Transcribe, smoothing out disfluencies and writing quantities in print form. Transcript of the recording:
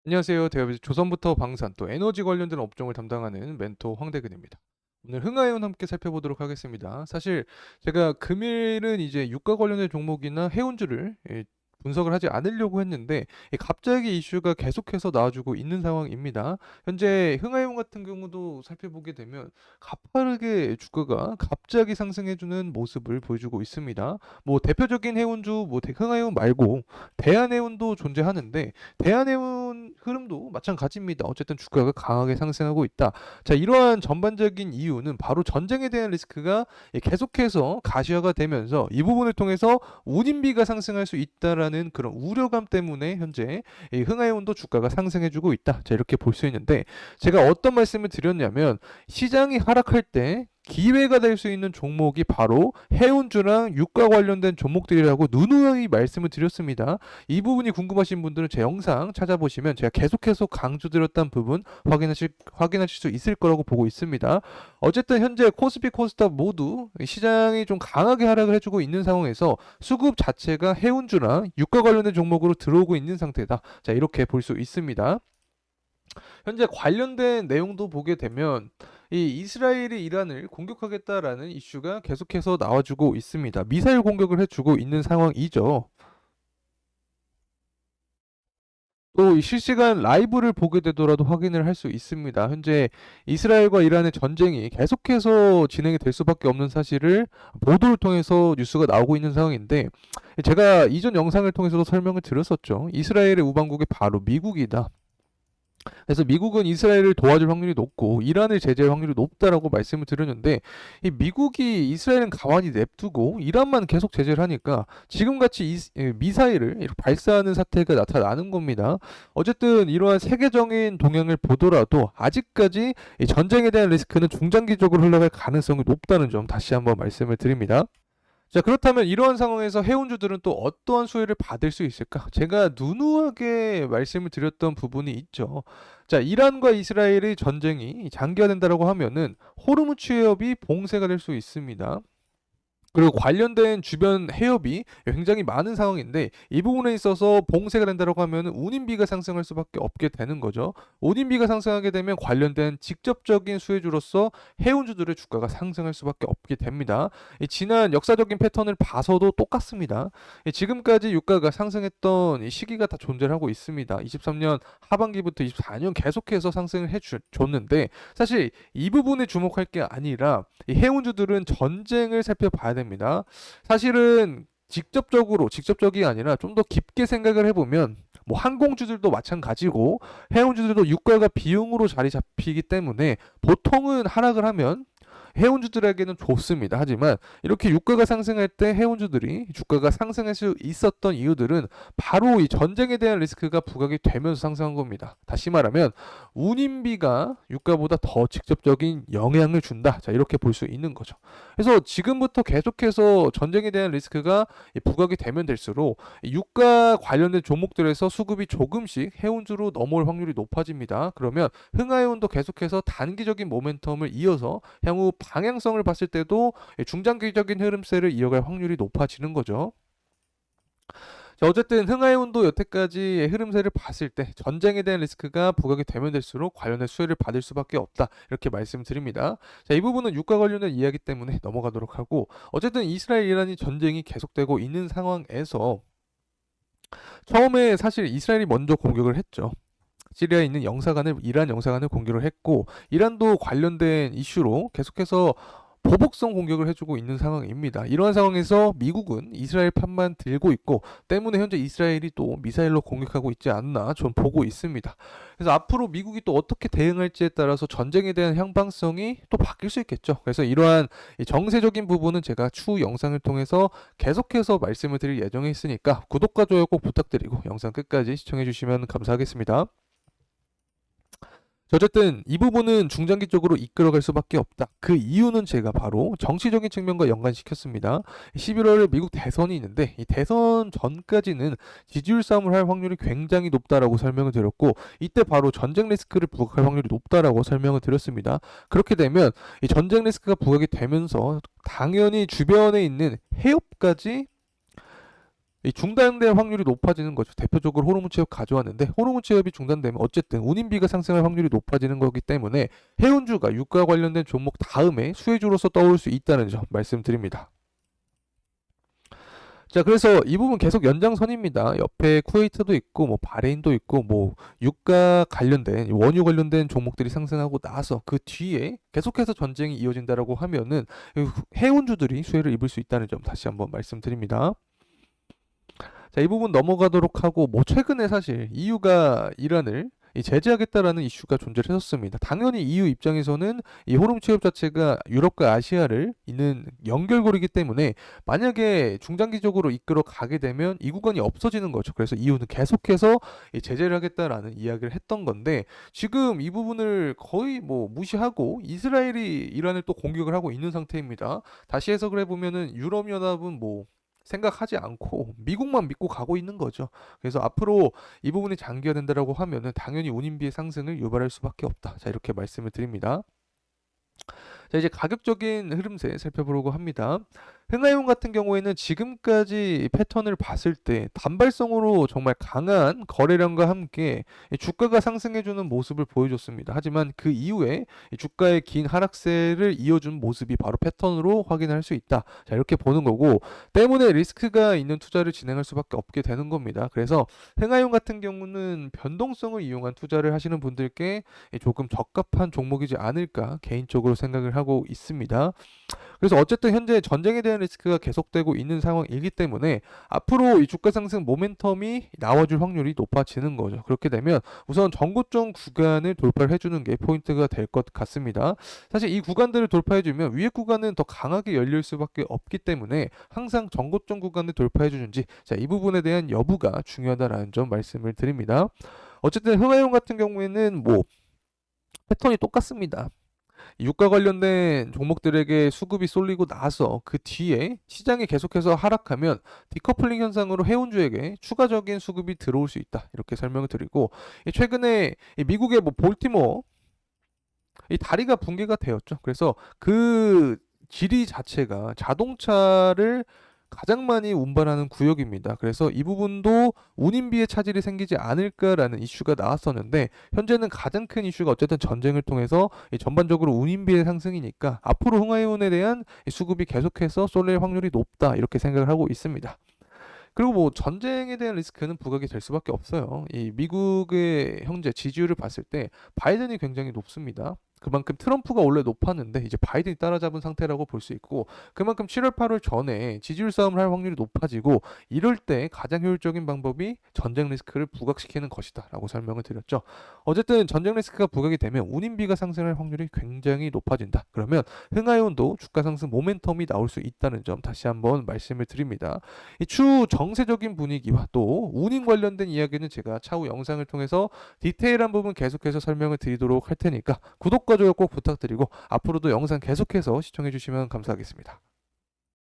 안녕하세요. 대한민국 조선부터 방산 또 에너지 관련된 업종을 담당하는 멘토 황대근입니다. 오늘 흥하해운 함께 살펴보도록 하겠습니다. 사실 제가 금일은 이제 유가 관련된 종목이나 해운주를 분석을 하지 않으려고 했는데 갑자기 이슈가 계속해서 나와주고 있는 상황입니다. 현재 흥하해운 같은 경우도 살펴보게 되면 가파르게 주가가 갑자기 상승해주는 모습을 보여주고 있습니다. 뭐 대표적인 해운주 뭐 흥하해운 말고 대한해운도 존재하는데 대한해운 흐름도 마찬가지입니다. 어쨌든 주가가 강하게 상승하고 있다. 자, 이러한 전반적인 이유는 바로 전쟁에 대한 리스크가 계속해서 가시화가 되면서 이 부분을 통해서 운임비가 상승할 수 있다라는 그런 우려감 때문에 현재 이 흥하해운도 주가가 상승해주고 있다. 자, 이렇게 볼 수 있는데 제가 어떤 말씀을 드렸냐면 시장이 하락할 때 기회가 될 수 있는 종목이 바로 해운주랑 유가 관련된 종목들이라고 누누이 말씀을 드렸습니다. 이 부분이 궁금하신 분들은 제 영상 찾아보시면 제가 계속해서 강조드렸던 부분 확인하실 수 있을 거라고 보고 있습니다. 어쨌든 현재 코스피 코스닥 모두 시장이 좀 강하게 하락을 해주고 있는 상황에서 수급 자체가 해운주나 유가 관련된 종목으로 들어오고 있는 상태다. 자, 이렇게 볼 수 있습니다. 현재 관련된 내용도 보게 되면 이 이스라엘이 이란을 공격하겠다라는 이슈가 계속해서 나와주고 있습니다. 미사일 공격을 해주고 있는 상황이죠. 또 이 실시간 라이브를 보게 되더라도 확인을 할 수 있습니다. 현재 이스라엘과 이란의 전쟁이 계속해서 진행이 될 수밖에 없는 사실을 보도를 통해서 뉴스가 나오고 있는 상황인데 제가 이전 영상을 통해서도 설명을 드렸었죠. 이스라엘의 우방국이 바로 미국이다. 그래서 미국은 이스라엘을 도와줄 확률이 높고 이란을 제재할 확률이 높다라고 말씀을 드렸는데 이 미국이 이스라엘은 가만히 냅두고 이란만 계속 제재를 하니까 지금같이 미사일을 이렇게 발사하는 사태가 나타나는 겁니다. 어쨌든 이러한 세계적인 동향을 보더라도 아직까지 이 전쟁에 대한 리스크는 중장기적으로 흘러갈 가능성이 높다는 점 다시 한번 말씀을 드립니다. 자, 그렇다면 이러한 상황에서 해운주들은 또 어떠한 수혜를 받을 수 있을까? 제가 누누하게 말씀을 드렸던 부분이 있죠. 자, 이란과 이스라엘의 전쟁이 장기화된다라고 하면은 호르무즈 해협이 봉쇄가 될 수 있습니다. 그리고 관련된 주변 해협이 굉장히 많은 상황인데 이 부분에 있어서 봉쇄가 된다고 하면 운임비가 상승할 수밖에 없게 되는 거죠. 운임비가 상승하게 되면 관련된 직접적인 수혜주로서 해운주들의 주가가 상승할 수밖에 없게 됩니다. 지난 역사적인 패턴을 봐서도 똑같습니다. 지금까지 유가가 상승했던 이 시기가 다 존재를 하고 있습니다. 23년 하반기부터 24년 계속해서 상승을 해줬는데 사실 이 부분에 주목할 게 아니라 이 해운주들은 전쟁을 살펴봐야 됩니다. 사실은 직접적이 아니라 좀 더 깊게 생각을 해보면 뭐 항공주들도 마찬가지고 해운주들도 유가가 비용으로 자리 잡히기 때문에 보통은 하락을 하면 해운주들에게는 좋습니다. 하지만 이렇게 유가가 상승할 때 해운주들이 주가가 상승할 수 있었던 이유들은 바로 이 전쟁에 대한 리스크가 부각이 되면서 상승한 겁니다. 다시 말하면 운임비가 유가보다 더 직접적인 영향을 준다. 자, 이렇게 볼 수 있는 거죠. 그래서 지금부터 계속해서 전쟁에 대한 리스크가 부각이 되면 될수록 유가 관련된 종목들에서 수급이 조금씩 해운주로 넘어올 확률이 높아집니다. 그러면 흥하해운도 계속해서 단기적인 모멘텀을 이어서 향후 방향성을 봤을 때도 중장기적인 흐름세를 이어갈 확률이 높아지는 거죠. 자, 어쨌든 흥하해운도 여태까지의 흐름세를 봤을 때 전쟁에 대한 리스크가 부각이 되면 될수록 관련된 수혜를 받을 수밖에 없다. 이렇게 말씀드립니다. 자, 이 부분은 유가 관련된 이야기 때문에 넘어가도록 하고 어쨌든 이스라엘 이란이 전쟁이 계속되고 있는 상황에서 처음에 사실 이스라엘이 먼저 공격을 했죠. 시리아에 있는 영사관을 이란 영사관을 공격을 했고 이란도 관련된 이슈로 계속해서 보복성 공격을 해주고 있는 상황입니다. 이러한 상황에서 미국은 이스라엘 편만 들고 있고 때문에 현재 이스라엘이 또 미사일로 공격하고 있지 않나 전 보고 있습니다. 그래서 앞으로 미국이 또 어떻게 대응할지에 따라서 전쟁에 대한 향방성이 또 바뀔 수 있겠죠. 그래서 이러한 정세적인 부분은 제가 추후 영상을 통해서 계속해서 말씀을 드릴 예정에 있으니까 구독과 좋아요 꼭 부탁드리고 영상 끝까지 시청해 주시면 감사하겠습니다. 어쨌든 이 부분은 중장기적으로 이끌어갈 수밖에 없다. 그 이유는 제가 바로 정치적인 측면과 연관시켰습니다. 11월에 미국 대선이 있는데 이 대선 전까지는 지지율 싸움을 할 확률이 굉장히 높다라고 설명을 드렸고 이때 바로 전쟁 리스크를 부각할 확률이 높다라고 설명을 드렸습니다. 그렇게 되면 이 전쟁 리스크가 부각이 되면서 당연히 주변에 있는 해협까지 이 중단될 확률이 높아지는 거죠. 대표적으로 호르몬 취업 가져왔는데 호르몬 취업이 중단되면 어쨌든 운임비가 상승할 확률이 높아지는 거기 때문에 해운주가 유가 관련된 종목 다음에 수혜주로서 떠올 수 있다는 점 말씀드립니다. 자, 그래서 이 부분 계속 연장선입니다. 옆에 쿠웨이트도 있고, 뭐, 바레인도 있고, 뭐, 유가 관련된, 원유 관련된 종목들이 상승하고 나서 그 뒤에 계속해서 전쟁이 이어진다라고 하면은 해운주들이 수혜를 입을 수 있다는 점 다시 한번 말씀드립니다. 자, 이 부분 넘어가도록 하고, 뭐, 최근에 사실 EU가 이란을 제재하겠다라는 이슈가 존재를 했었습니다. 당연히 EU 입장에서는 이 호르무 취업 자체가 유럽과 아시아를 잇는 연결고리이기 때문에 만약에 중장기적으로 이끌어 가게 되면 이 구간이 없어지는 거죠. 그래서 EU는 계속해서 이 제재를 하겠다라는 이야기를 했던 건데 지금 이 부분을 거의 뭐 무시하고 이스라엘이 이란을 또 공격을 하고 있는 상태입니다. 다시 해석을 해보면은 유럽연합은 뭐 생각하지 않고 미국만 믿고 가고 있는 거죠. 그래서 앞으로 이 부분이 장기화된다라고 하면은 당연히 운임비의 상승을 유발할 수밖에 없다. 자, 이렇게 말씀을 드립니다. 자, 이제 가격적인 흐름세 살펴보려고 합니다. 흥하용 같은 경우에는 지금까지 패턴을 봤을 때 단발성으로 정말 강한 거래량과 함께 주가가 상승해주는 모습을 보여줬습니다. 하지만 그 이후에 주가의 긴 하락세를 이어준 모습이 바로 패턴으로 확인할 수 있다. 자, 이렇게 보는 거고 때문에 리스크가 있는 투자를 진행할 수밖에 없게 되는 겁니다. 그래서 흥하용 같은 경우는 변동성을 이용한 투자를 하시는 분들께 조금 적합한 종목이지 않을까 개인적으로 생각을 하고 있습니다. 그래서 어쨌든 현재 전쟁에 대한 리스크가 계속되고 있는 상황이기 때문에 앞으로 이 주가 상승 모멘텀이 나와줄 확률이 높아지는 거죠. 그렇게 되면 우선 전고점 구간을 돌파를 해주는 게 포인트가 될 것 같습니다. 사실 이 구간들을 돌파해주면 위에 구간은 더 강하게 열릴 수밖에 없기 때문에 항상 전고점 구간을 돌파해주는지 자, 이 부분에 대한 여부가 중요하다라는 점 말씀을 드립니다. 어쨌든 흥하용 같은 경우에는 뭐 패턴이 똑같습니다. 유가 관련된 종목들에게 수급이 쏠리고 나서 그 뒤에 시장이 계속해서 하락하면 디커플링 현상으로 해운주에게 추가적인 수급이 들어올 수 있다. 이렇게 설명을 드리고 최근에 미국의 뭐 볼티모어 이 다리가 붕괴가 되었죠. 그래서 그 지리 자체가 자동차를 가장 많이 운반하는 구역입니다. 그래서 이 부분도 운임비에 차질이 생기지 않을까라는 이슈가 나왔었는데 현재는 가장 큰 이슈가 어쨌든 전쟁을 통해서 전반적으로 운임비의 상승이니까 앞으로 흥하이온에 대한 수급이 계속해서 쏠릴 확률이 높다 이렇게 생각을 하고 있습니다. 그리고 뭐 전쟁에 대한 리스크는 부각이 될 수밖에 없어요. 이 미국의 현재 지지율을 봤을 때 바이든이 굉장히 높습니다. 그만큼 트럼프가 원래 높았는데 이제 바이든이 따라잡은 상태라고 볼 수 있고 그만큼 7월 8월 전에 지지율 싸움을 할 확률이 높아지고 이럴 때 가장 효율적인 방법이 전쟁 리스크를 부각시키는 것이다라고 설명을 드렸죠. 어쨌든 전쟁 리스크가 부각이 되면 운임비가 상승할 확률이 굉장히 높아진다. 그러면 흥하이온도 주가 상승 모멘텀이 나올 수 있다는 점 다시 한번 말씀을 드립니다. 이 추후 정세적인 분위기와 또 운임 관련된 이야기는 제가 차후 영상을 통해서 디테일한 부분 계속해서 설명을 드리도록 할 테니까 구독과 좋아요 꼭 부탁드리고 앞으로도 영상 계속해서 시청해 주시면 감사하겠습니다.